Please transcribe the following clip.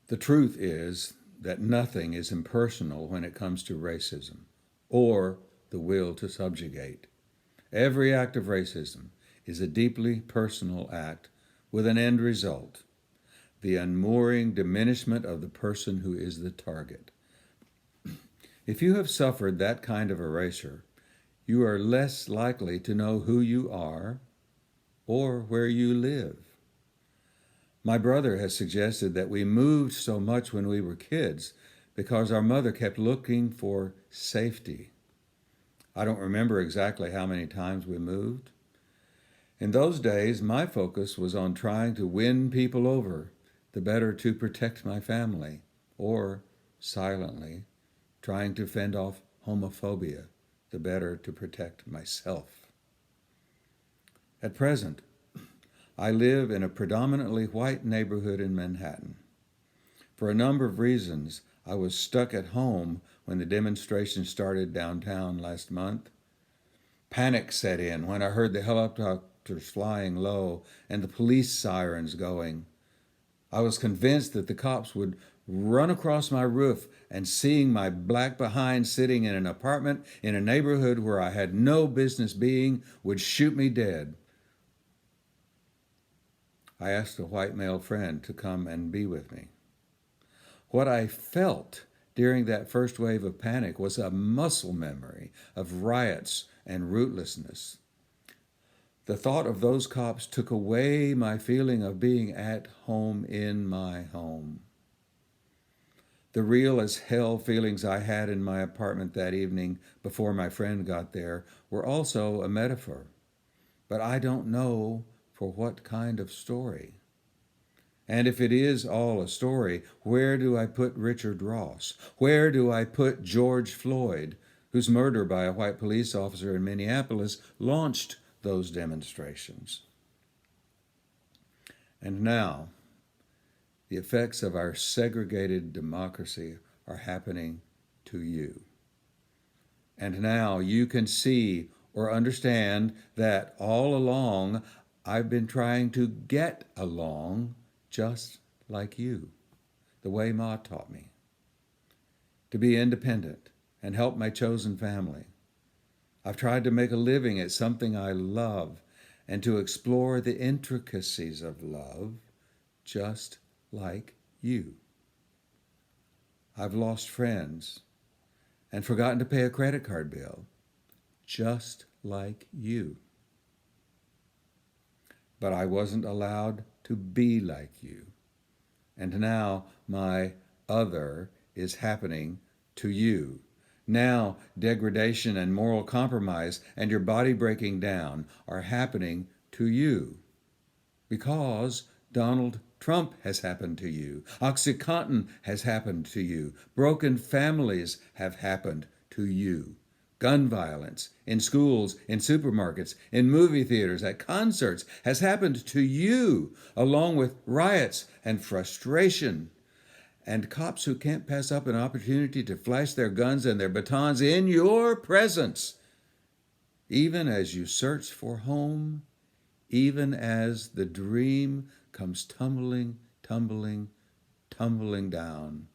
The truth is that nothing is impersonal when it comes to racism or the will to subjugate. Every act of racism is a deeply personal act with an end result: the unmooring diminishment of the person who is the target. If you have suffered that kind of erasure, you are less likely to know who you are or where you live. My brother has suggested that we moved so much when we were kids because our mother kept looking for safety. I don't remember exactly how many times we moved. In those days, my focus was on trying to win people over, the better to protect my family, or, silently, trying to fend off homophobia, the better to protect myself. At present, I live in a predominantly white neighborhood in Manhattan. For a number of reasons, I was stuck at home when the demonstration started downtown last month. Panic set in when I heard the helicopters flying low and the police sirens going. I was convinced that the cops would run across my roof, and seeing my black behind sitting in an apartment in a neighborhood where I had no business being would shoot me dead. I asked a white male friend to come and be with me. What I felt during that first wave of panic was a muscle memory of riots and rootlessness. The thought of those cops took away my feeling of being at home in my home. The real as hell feelings I had in my apartment that evening before my friend got there were also a metaphor. But I don't know for what kind of story. And if it is all a story, where do I put Richard Ross? Where do I put George Floyd, whose murder by a white police officer in Minneapolis launched those demonstrations? And now, the effects of our segregated democracy are happening to you. And now you can see or understand that all along I've been trying to get along just like you, the way Ma taught me, to be independent and help my chosen family. I've tried to make a living at something I love and to explore the intricacies of love just like you. I've lost friends and forgotten to pay a credit card bill just like you. But I wasn't allowed to be like you. And now my other is happening to you. Now degradation and moral compromise and your body breaking down are happening to you. Because Donald Trump has happened to you. OxyContin has happened to you. Broken families have happened to you. Gun violence in schools, in supermarkets, in movie theaters, at concerts has happened to you, along with riots and frustration. And cops who can't pass up an opportunity to flash their guns and their batons in your presence, even as you search for home, even as the dream comes tumbling, tumbling, tumbling down.